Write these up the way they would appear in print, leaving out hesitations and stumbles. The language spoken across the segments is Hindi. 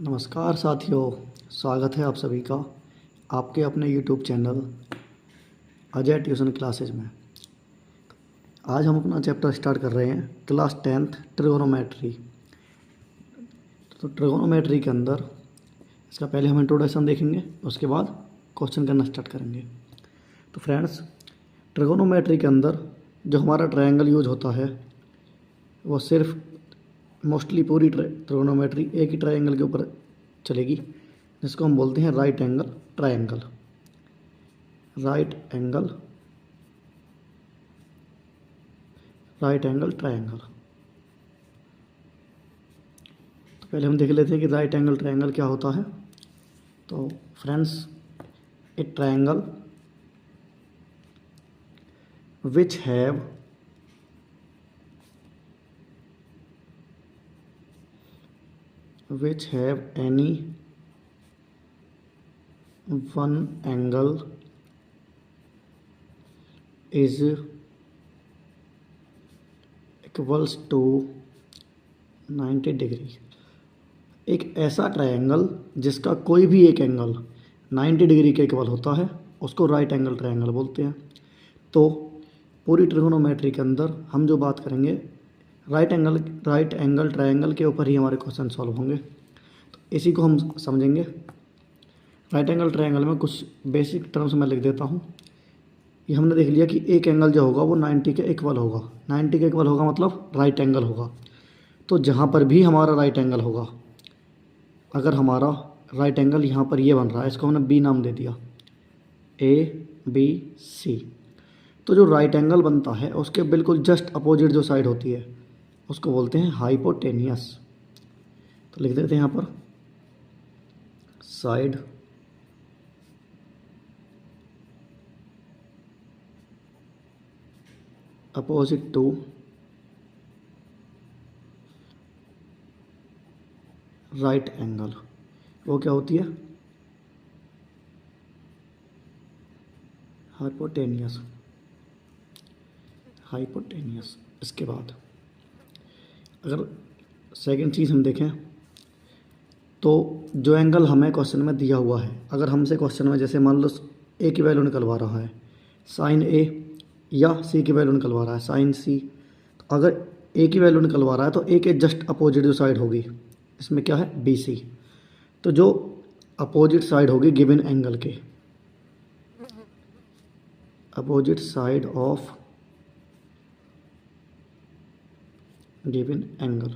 नमस्कार साथियों, स्वागत है आप सभी का आपके अपने YouTube channel Ajay tuition classes में। आज हम अपना चैप्टर स्टार्ट कर रहे हैं क्लास 10th ट्रिगोनोमेट्री। तो ट्रिगोनोमेट्री के अंदर इसका पहले हम इंट्रोडक्शन देखेंगे, उसके बाद क्वेश्चन करना स्टार्ट करेंगे। तो फ्रेंड्स, ट्रिगोनोमेट्री के अंदर जो हमारा ट्रायंगल यूज होता है वो सिर्फ मोस्टली पूरी ट्रिगोनोमेट्री एक ही ट्रायंगल के ऊपर चलेगी, जिसको हम बोलते हैं right angle triangle. Right angle triangle. तो पहले हम देख लेते हैं कि राइट एंगल ट्रायंगल क्या होता है। तो friends, A triangle which have any one angle is equals to 90 degree. एक ऐसा ट्रायंगल जिसका कोई भी एक एंगल 90 डिग्री के इक्वल होता है उसको राइट एंगल ट्रायंगल बोलते हैं। तो पूरी ट्रिगोनोमेट्री के अंदर हम जो बात करेंगे राइट एंगल ट्रायंगल के ऊपर ही हमारे क्वेश्चन सॉल्व होंगे। तो इसी को हम समझेंगे। राइट एंगल ट्रायंगल में कुछ बेसिक टर्म्स मैं लिख देता हूँ। ये हमने देख लिया कि एक एंगल जो होगा वो 90 के इक्वल होगा। 90 के इक्वल होगा मतलब राइट एंगल होगा। तो जहाँ पर भी हमारा राइट एंगल होगा, अगर हमारा राइट एंगल यहाँ पर ये बन रहा है, इसको हमने बी नाम दे दिया, ABC। तो जो राइट एंगल बनता है उसके बिल्कुल जस्ट अपोजिट जो साइड होती है उसको बोलते हैं हाइपोटेनियस। तो लिख देते हैं यहाँ पर side opposite to right angle, वो क्या होती है? हाइपोटेनियस। इसके बाद अगर सेकंड चीज़ हम देखें तो जो एंगल हमें क्वेश्चन में दिया हुआ है, अगर हमसे क्वेश्चन में जैसे मान लो ए की वैल्यू निकलवा रहा है साइन ए या सी की वैल्यू निकलवा रहा है साइन सी, तो अगर ए की वैल्यू निकलवा रहा है तो ए के जस्ट अपोजिट जो साइड होगी इसमें क्या है? BC। तो जो अपोजिट साइड होगी गिवन एंगल के, opposite side of given angle,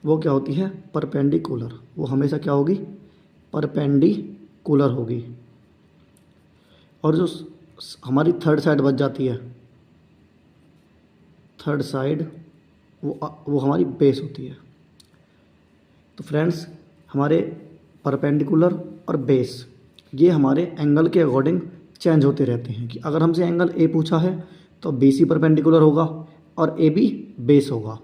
वो क्या होती है? परपेंडिकुलर। वो हमेशा क्या होगी? परपेंडिकुलर होगी। और जो हमारी थर्ड साइड बच जाती है, थर्ड साइड वो हमारी बेस होती है। तो फ्रेंड्स, हमारे परपेंडिकुलर और बेस ये हमारे एंगल के अकॉर्डिंग चेंज होते रहते हैं कि अगर हमसे एंगल ए पूछा है तो BC परपेंडिकुलर होगा और AB बेस होगा।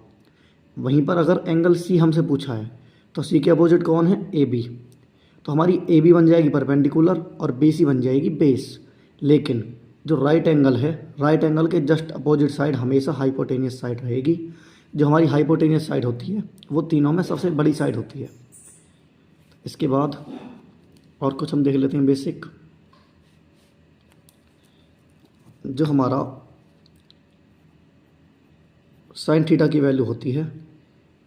वहीं पर अगर एंगल C हमसे पूछा है तो C के अपोजिट कौन है? AB। तो हमारी AB बन जाएगी परपेंडिकुलर और BC बन जाएगी बेस। लेकिन जो राइट एंगल है, राइट एंगल के जस्ट अपोजिट साइड हमेशा हाइपोटेनियस साइड रहेगी। जो हमारी हाइपोटेनियस साइड होती है वो तीनों में सबसे बड़ी साइड होती है। इसके बाद और कुछ हम देख लेते हैं बेसिक। जो हमारा साइन थीटा की वैल्यू होती है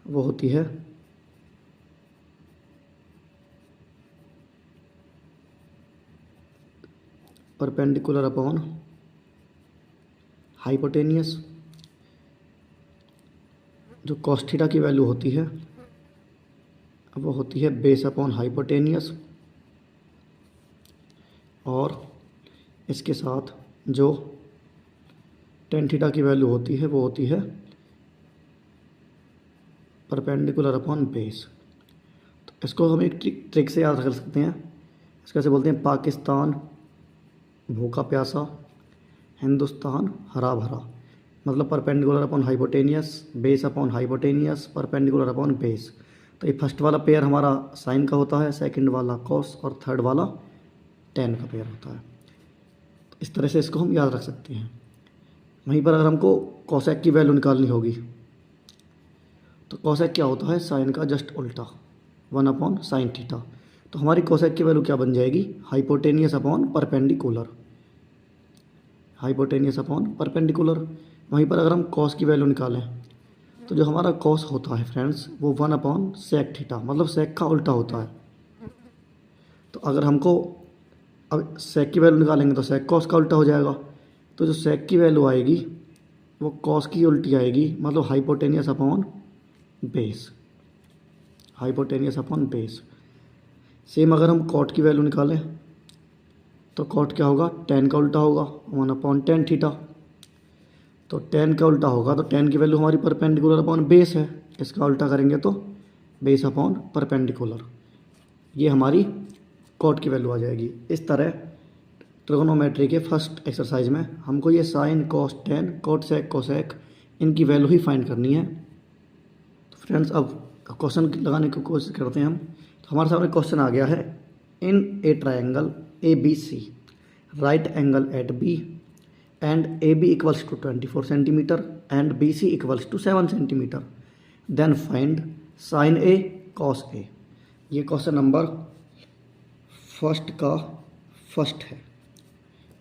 वो होती है परपेंडिकुलर अपॉन हाइपोटेनियस। जो कॉस थीटा की वैल्यू होती है वो होती है बेस अपॉन हाइपोटेनियस। और इसके साथ जो टेन थीटा की वैल्यू होती है वो होती है परपेंडिकुलर अपॉन बेस। तो इसको हम एक ट्रिक से याद रख सकते हैं। इसको ऐसे बोलते हैं, पाकिस्तान भूखा प्यासा, हिंदुस्तान हरा भरा। मतलब perpendicular upon hypotenuse, base upon hypotenuse, perpendicular upon base. तो ये फर्स्ट वाला पेयर हमारा साइन का होता है, सेकंड वाला कॉस और थर्ड वाला टेन का पेयर होता है। तो इस तरह से इसको हम याद रख सकते हैं। वहीं पर अगर हमको कोसेक की वैल्यू निकालनी होगी तो कोसेक क्या होता है? साइन का जस्ट उल्टा। 1/sin θ। तो हमारी कोसेक की वैल्यू क्या बन जाएगी, hypotenuse upon perpendicular, hypotenuse upon perpendicular. वहीं पर अगर हम कॉस की वैल्यू निकालें तो जो हमारा कॉस होता है फ्रेंड्स वो 1/sec θ, मतलब सेक का उल्टा होता है। तो अगर हमको अब सेक की वैल्यू निकालेंगे तो सेक कॉस का उल्टा हो जाएगा। तो जो सेक की वैल्यू आएगी वो कॉस की उल्टी आएगी, मतलब hypotenuse upon base, hypotenuse upon base. Same अगर हम कॉट की वैल्यू निकालें तो कॉट क्या होगा, टेन का उल्टा होगा, 1/tan θ। तो टेन का उल्टा होगा तो टेन की वैल्यू हमारी परपेंडिकुलर अपॉन बेस है, इसका उल्टा करेंगे तो बेस अपॉन परपेंडिकुलर। ये हमारी कॉट की वैल्यू आ जाएगी। इस तरह ट्रिगोनोमेट्री के फर्स्ट एक्सरसाइज में हमको ये sine cos tan cot sec cosec इनकी वैल्यू ही फाइंड करनी है। तो फ्रेंड्स अब क्वेश्चन लगाने की कोशिश करते हैं हम। तो हमारे सामने क्वेश्चन आ गया है, in a triangle A B C right angle at B and A B equals to 24 centimetre and B C equals to 7 centimetre, then find sine A cos A. ये क्वेश्चन नंबर फर्स्ट का फर्स्ट है,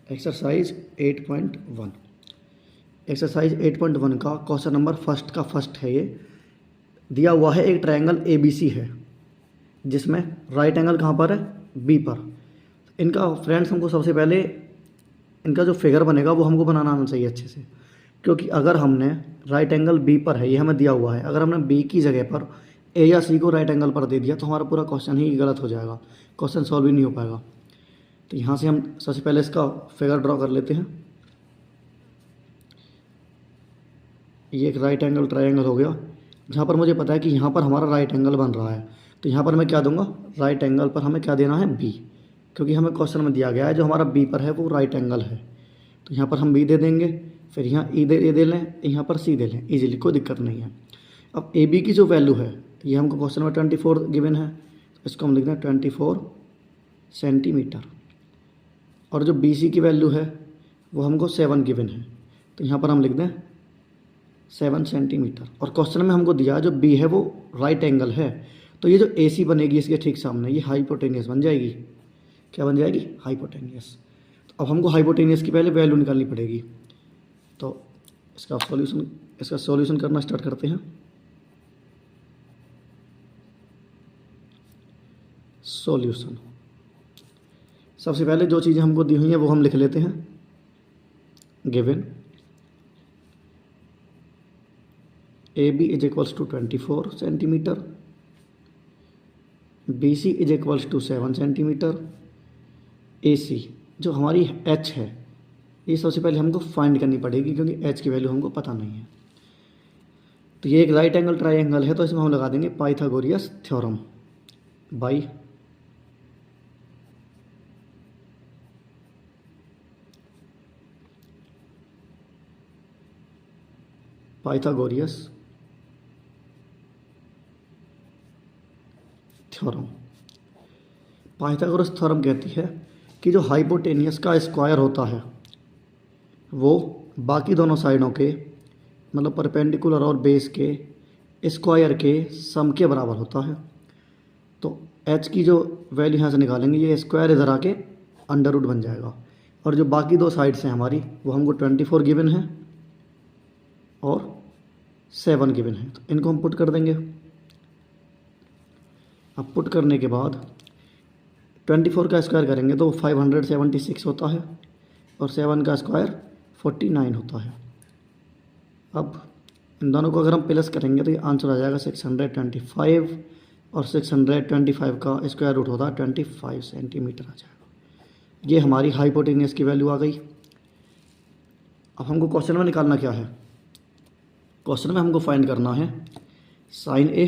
एक्सरसाइज 8.1। एक्सरसाइज 8.1 का क्वेश्चन नंबर फर्स्ट का फर्स्ट है। ये दिया हुआ है एक ट्रायंगल ए बी सी है जिसमें राइट एंगल कहाँ पर है, बी पर। इनका फ्रेंड्स हमको सबसे पहले इनका जो फिगर बनेगा वो हमको बनाना आना चाहिए अच्छे से, क्योंकि अगर हमने राइट एंगल बी पर है, ये हमें दिया हुआ है, अगर हमने बी की जगह पर ए या सी को राइट एंगल पर दे दिया तो हमारा पूरा क्वेश्चन ही गलत हो जाएगा, क्वेश्चन सॉल्व ही नहीं हो पाएगा। तो यहाँ से हम सबसे पहले इसका फिगर ड्रॉ कर लेते हैं। ये एक राइट एंगल ट्रायंगल हो गया, जहाँ पर मुझे पता है कि यहाँ पर हमारा राइट एंगल बन रहा है। तो यहाँ पर मैं क्या दूंगा, राइट एंगल पर हमें क्या देना है, बी, क्योंकि हमें क्वेश्चन में दिया गया है जो हमारा बी पर है वो राइट एंगल है। तो यहाँ पर हम बी दे देंगे, फिर यहाँ ए दे लें, यहाँ पर सी दे लें, ईजिली, कोई दिक्कत नहीं है। अब ए बी की जो वैल्यू है ये हमको क्वेश्चन में 24 गिवन है, तो इसको हम लिख दें 24 सेंटीमीटर। और जो बी सी की वैल्यू है वो हमको 7 गिवन है, तो यहाँ पर हम लिख दें 7 सेंटीमीटर। और क्वेश्चन में हमको दिया जो बी है वो राइट एंगल है, तो ये जो ए सी बनेगी इसके ठीक सामने ये हाइपोटेनियस बन जाएगी। क्या बन जाएगी, हाइपोटेनियस। तो अब हमको हाइपोटेनियस की पहले वैल्यू निकालनी पड़ेगी। तो इसका सॉल्यूशन करना स्टार्ट करते हैं। सॉल्यूशन, सबसे पहले जो चीज़ें हमको दी हुई हैं वो हम लिख लेते हैं। Given A B is equals to 24 centimetre, B C is equals to 7 centimetre, A C जो हमारी एच है ये सबसे पहले हमको फाइंड करनी पड़ेगी, क्योंकि एच की वैल्यू हमको पता नहीं है। तो ये एक राइट एंगल ट्रायंगल है, तो इसमें हम लगा देंगे Pythagoras theorem by Pythagoras theorem. Pythagoras theorem कहती है कि जो हाइपोटेनियस का स्क्वायर होता है वो बाकी दोनों साइडों के, मतलब परपेंडिकुलर और बेस के स्क्वायर के सम के बराबर होता है। तो एच की जो वैल्यू यहाँ से निकालेंगे ये स्क्वायर इधर आके अंडर रूट बन जाएगा, और जो बाकी दो साइड्स हैं हमारी वो हमको 24 गिवन है और 7 गिवन है, तो इनको हम पुट कर देंगे। अब पुट करने के बाद 24 का स्क्वायर करेंगे तो 576 होता है और 7 का स्क्वायर 49 होता है। अब इन दोनों को अगर हम प्लस करेंगे तो ये आंसर आ जाएगा 625, और 625 का स्क्वायर रूट होता है 25 सेंटीमीटर आ जाएगा। ये हमारी हाइपोटेनियस की वैल्यू आ गई। अब हमको क्वेश्चन में निकालना क्या है, क्वेश्चन में हमको फाइंड करना है sign A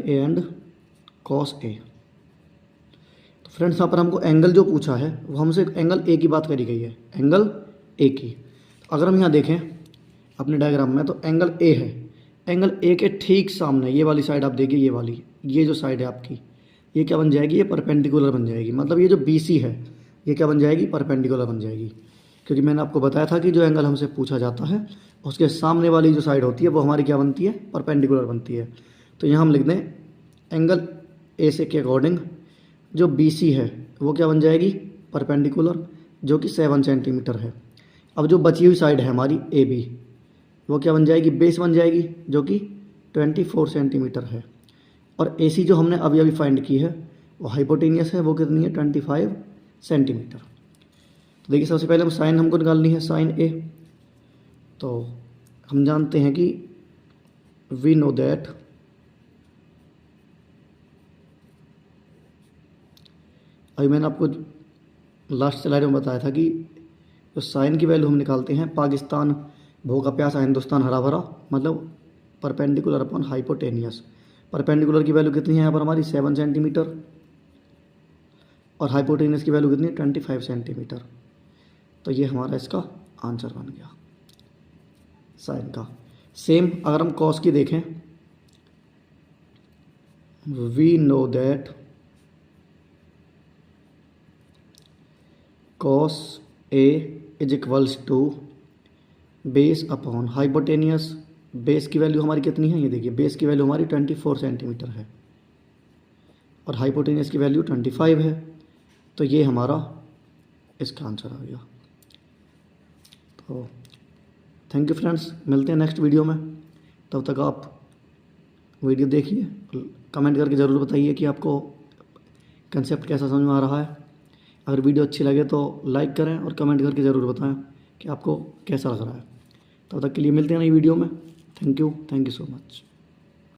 and cos A. तो फ्रेंड्स यहाँ पर हमको एंगल जो पूछा है वो हमसे एंगल ए की बात करी गई है, एंगल ए की। तो अगर हम यहाँ देखें अपने डायग्राम में तो एंगल ए है, एंगल ए के ठीक सामने ये वाली साइड आप देखिए, ये वाली, ये जो साइड है आपकी ये क्या बन जाएगी, ये परपेंडिकुलर बन जाएगी। मतलब ये जो बी सी है ये क्या बन जाएगी, परपेंडिकुलर बन जाएगी, क्योंकि मैंने आपको बताया था कि जो एंगल हमसे पूछा जाता है उसके सामने वाली जो साइड होती है वो हमारी क्या बनती है, परपेंडिकुलर बनती है। तो यहाँ हम लिख दें एंगल ए से के अकॉर्डिंग जो बी सी है वो क्या बन जाएगी, परपेंडिकुलर, जो कि 7 सेंटीमीटर है। अब जो बची हुई साइड है हमारी ए बी वो क्या बन जाएगी, बेस बन जाएगी, जो कि 24 सेंटीमीटर है। और ए सी जो हमने अभी अभी फाइंड की है वो हाइपोटेनियस है, वो कितनी है, 25 सेंटीमीटर। तो देखिए सबसे पहले हम साइन हमको निकालनी है, साइन ए। तो हम जानते हैं कि वी नो दैट अभी मैंने आपको लास्ट स्लाइड में बताया था कि जो साइन की वैल्यू हम निकालते हैं, पाकिस्तान भूखा प्यासा हिंदुस्तान हरा भरा, मतलब परपेंडिकुलर अपॉन हाइपोटेनियस। परपेंडिकुलर की वैल्यू कितनी है यहाँ पर हमारी, 7 सेंटीमीटर, और हाइपोटेनियस की वैल्यू कितनी है, 25 सेंटीमीटर। तो ये हमारा इसका आंसर बन गया साइन का। सेम अगर हम कॉस की देखें, we know that cos A is equals to base upon hypotenuse. Base की वैल्यू हमारी कितनी है, ये देखिए बेस की वैल्यू हमारी 24 सेंटीमीटर है और हाइपोटेनियस की वैल्यू 25 है। तो ये हमारा इसका आंसर आ गया। तो थैंक यू फ्रेंड्स, मिलते हैं नेक्स्ट वीडियो में। तब तक आप वीडियो देखिए, कमेंट करके ज़रूर बताइए कि आपको कंसेप्ट कैसा समझ में आ रहा है। अगर वीडियो अच्छी लगे तो लाइक करें और कमेंट करके ज़रूर बताएं कि आपको कैसा लग रहा है। तब तक के लिए मिलते हैं नई वीडियो में। Thank you so much.